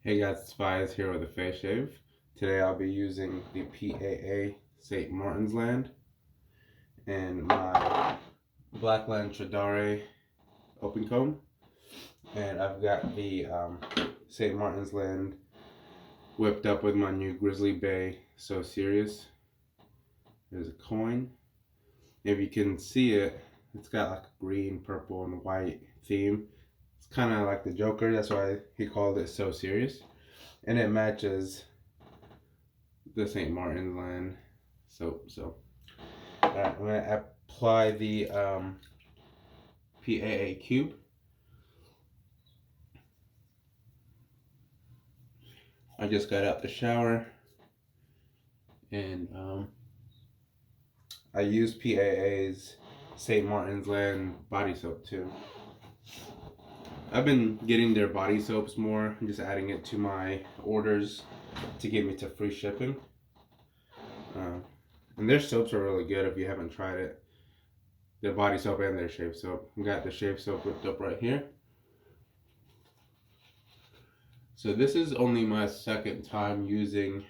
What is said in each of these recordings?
Hey guys, it's Spies here with a face shave. Today I'll be using the PAA St. Martin's Land and my Blackland Tradere open comb. And I've got the St. Martin's Land whipped up with my new Grizzly Bay So Serious. There's a coin. If you can see it, it's got like a green, purple, and white theme. It's kind of like the Joker, that's why he called it So Serious. And it matches the St. Martin's Land soap. So, alright, I'm gonna apply the PAA cube. I just got out the shower, and I use PAA's St. Martin's Land body soap too. I've been getting their body soaps more, just adding it to my orders to get me to free shipping. And their soaps are really good if you haven't tried it. Their body soap and their shave soap. We got the shave soap whipped up right here. So this is only my second time using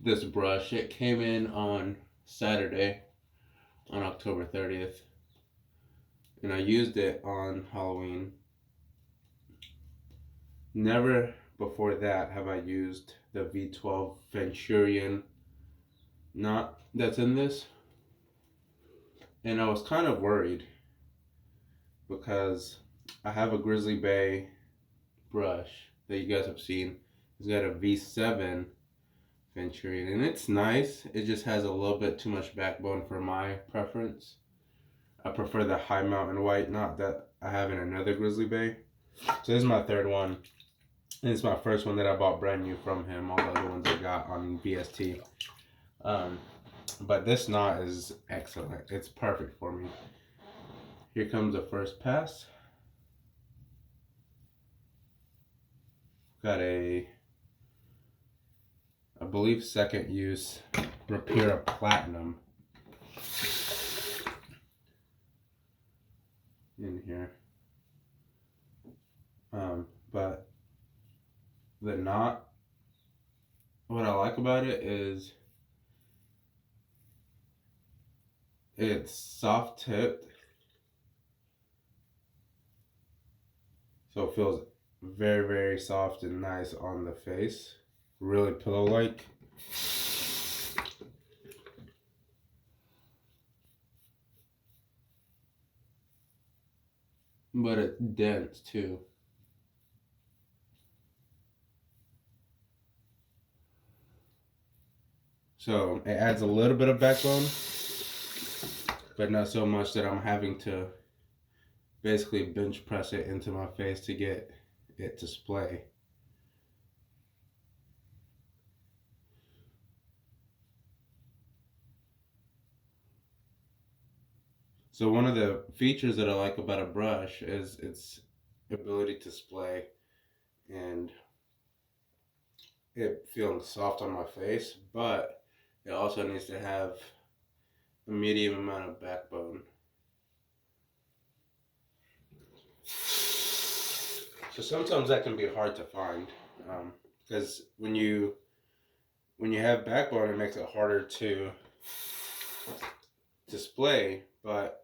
this brush. It came in on Saturday, on October 30th. And I used it on Halloween. Never before that have I used the V12 Venturian knot that's in this. And I was kind of worried because I have a Grizzly Bay brush that you guys have seen. It's got a V7 Venturian and it's nice. It just has a little bit too much backbone for my preference. I prefer the high mountain white knot that I have in another Grizzly Bay. So this is my third one. And it's my first one that I bought brand new from him. All the other ones I got on BST. But this knot is excellent. It's perfect for me. Here comes the first pass. Got I believe second use Rapira Platinum in here. But the knot, what I like about it is it's soft tipped, so it feels very, very soft and nice on the face. Really pillow-like. But it's dense too. So it adds a little bit of backbone, but not so much that I'm having to basically bench press it into my face to get it to splay. So one of the features that I like about a brush is its ability to splay and it feeling soft on my face, but it also needs to have a medium amount of backbone. So sometimes that can be hard to find because when you have backbone, it makes it harder to display. But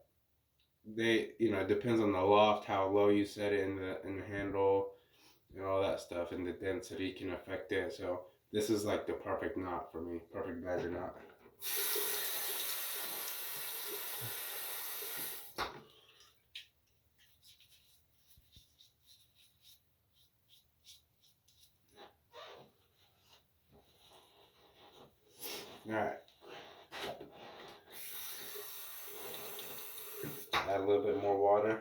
it depends on the loft, how low you set it in the handle, and all that stuff, and the density can affect it. So this is like the perfect knot for me, perfect badger knot. Alright. Add a little bit more water.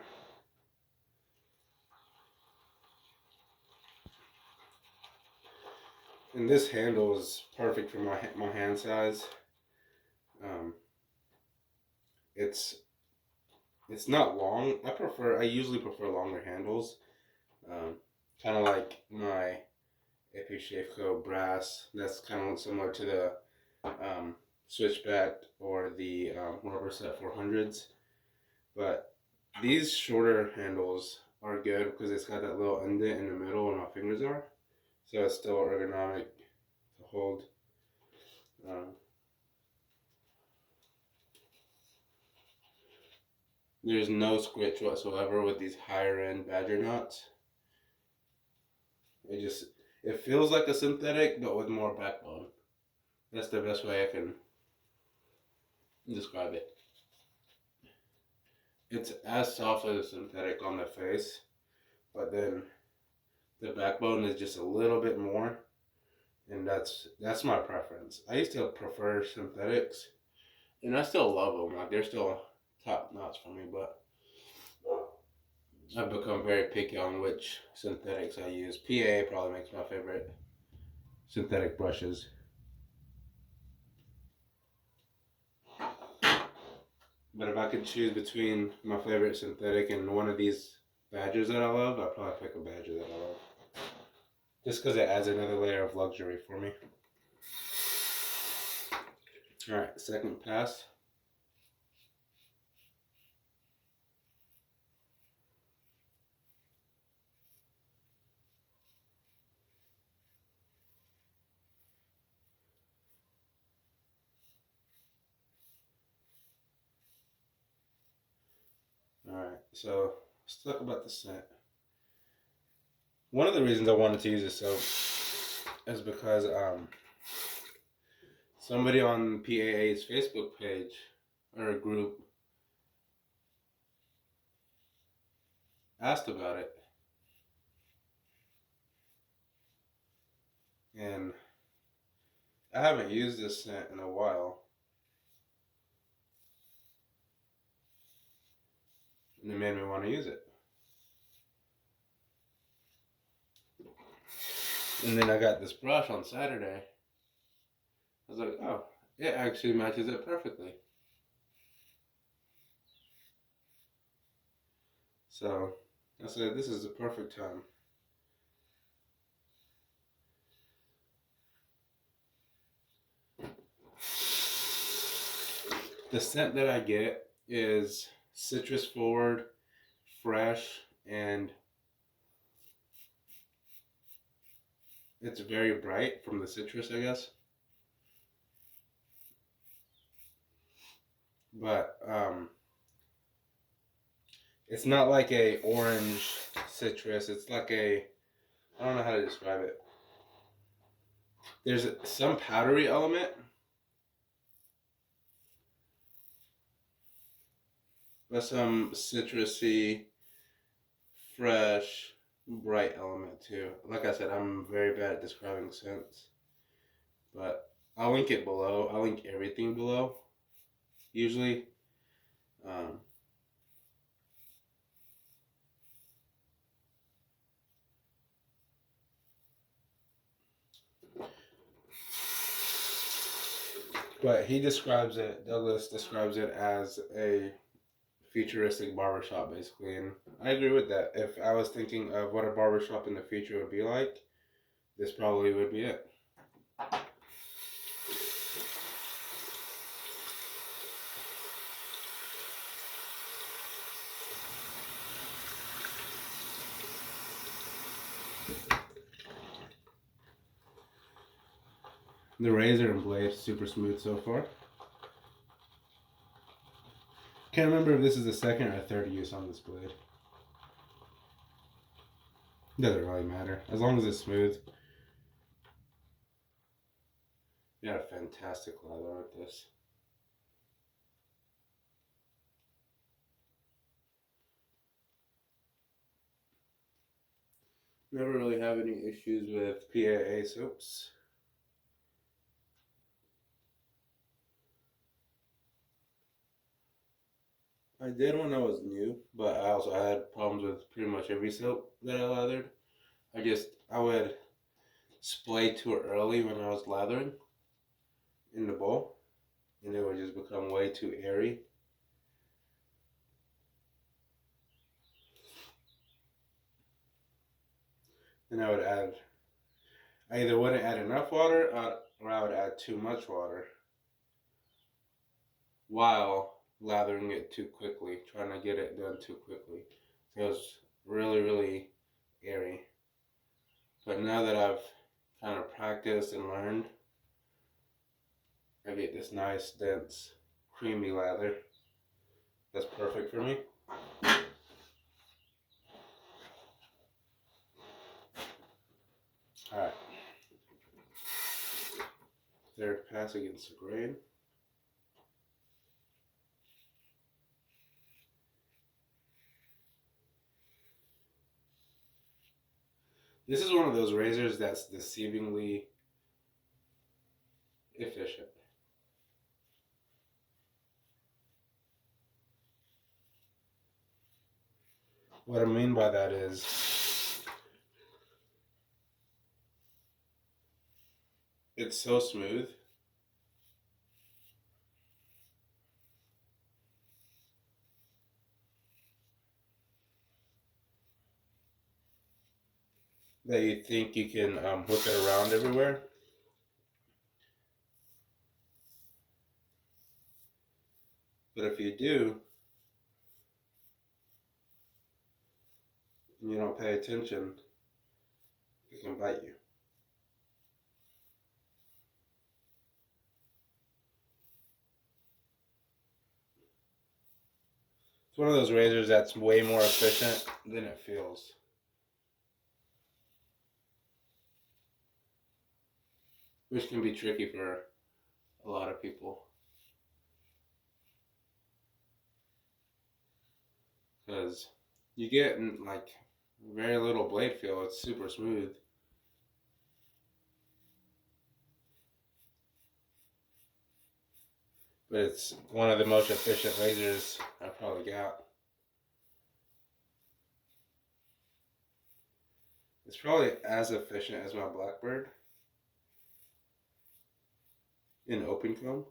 And this handle is perfect for my hand size. It's not long. I usually prefer longer handles. Kind of like my AP Shaveco brass. That's kind of similar to the Switchback or the Rubber Set 400s. But these shorter handles are good because it's got that little indent in the middle where my fingers are, so it's still ergonomic to hold. There's no scritch whatsoever with these higher end badger knots. It feels like a synthetic but with more backbone. That's the best way I can describe it. It's as soft as a synthetic on the face, but then the backbone is just a little bit more, and that's my preference. I used to prefer synthetics, and I still love them. Like, they're still top notch for me, but I've become very picky on which synthetics I use. PAA probably makes my favorite synthetic brushes. But if I could choose between my favorite synthetic and one of these badgers that I love, I'd probably pick a badger that I love. Just because it adds another layer of luxury for me. Alright, second pass. Alright, so let's talk about the scent. One of the reasons I wanted to use this soap is because somebody on PAA's Facebook page or a group asked about it. And I haven't used this scent in a while. And it made me want to use it. And then I got this brush on Saturday. I was like, oh, it actually matches it perfectly. So I said, this is the perfect time. The scent that I get is citrus forward, fresh, and it's very bright from the citrus, I guess. But it's not like a orange citrus. It's like I don't know how to describe it. There's some powdery element, but some citrusy, fresh, bright element too. Like I said, I'm very bad at describing scents, but I'll link it below. I'll link everything below, usually. But Douglas describes it as a futuristic barbershop, basically. And I agree with that. If I was thinking of what a barbershop in the future would be like, this probably would be it. The razor and blade super smooth so far. Can't remember if this is the second or third use on this blade. Doesn't really matter, as long as it's smooth. You got a fantastic lather with this. Never really have any issues with PAA soaps. I did when I was new, but I also had problems with pretty much every soap that I lathered. I would splay too early when I was lathering in the bowl, and it would just become way too airy. Then I either wouldn't add enough water or I would add too much water while lathering it too quickly, trying to get it done too quickly. So really airy. But now that I've kind of practiced and learned, I get this nice, dense, creamy lather. That's perfect for me. Alright. Third pass against the grain. This is one of those razors that's deceivingly efficient. What I mean by that is it's so smooth. That you think you can whip it around everywhere. But if you do, and you don't pay attention, it can bite you. It's one of those razors that's way more efficient than it feels. Which can be tricky for a lot of people. Because you get like very little blade feel, it's super smooth. But it's one of the most efficient razors I've probably got. It's probably as efficient as my Blackbird in open comb.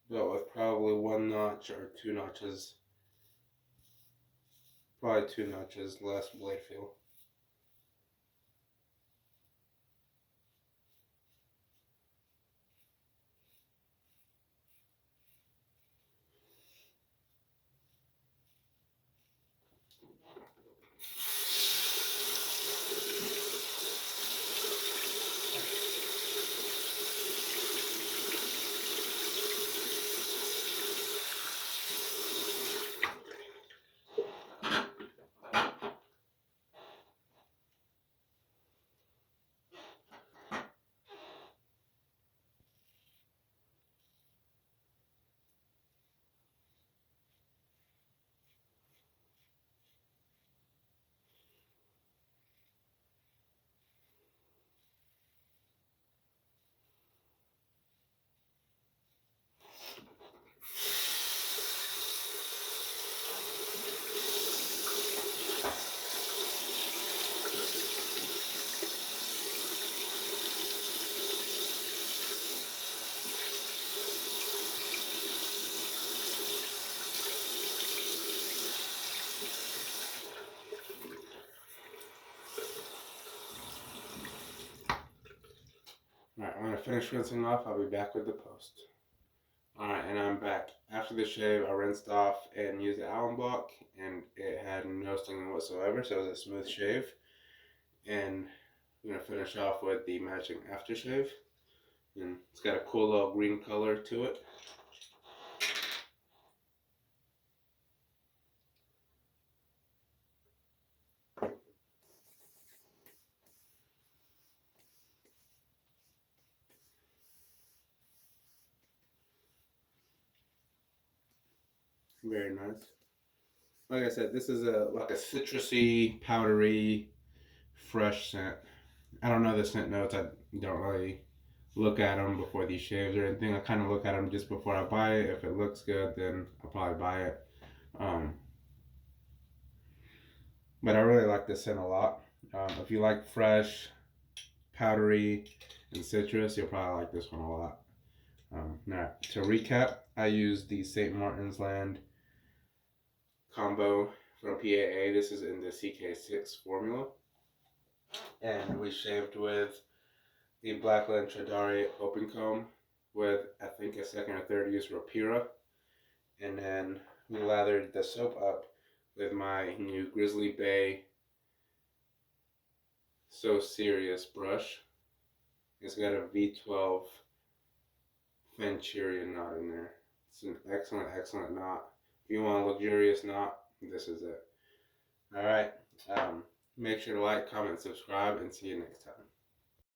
But with probably one notch or two notches, probably 2 notches less blade feel. Alright, when I finish rinsing off, I'll be back with the post. Alright, and I'm back. After the shave, I rinsed off and used the alum block, and it had no stinging whatsoever, so it was a smooth shave. And I'm going to finish off with the matching aftershave. And it's got a cool little green color to it. Very nice. Like I said, this is like a citrusy, powdery, fresh scent. I don't know the scent notes. I don't really look at them before these shaves or anything. I kind of look at them just before I buy it. If it looks good, then I'll probably buy it. But I really like this scent a lot. If you like fresh, powdery, and citrus, you'll probably like this one a lot. Now, to recap, I used the St. Martin's Land combo from PAA. This is in the CK6 formula. And we shaved with the Blackland Tradere open comb with, I think, a second or third use Rapira. And then we lathered the soap up with my new Grizzly Bay So Serious brush. It's got a V12 Venturian knot in there. It's an excellent, excellent knot. If you want a luxurious knot, this is it. Alright, make sure to like, comment, subscribe, and see you next time.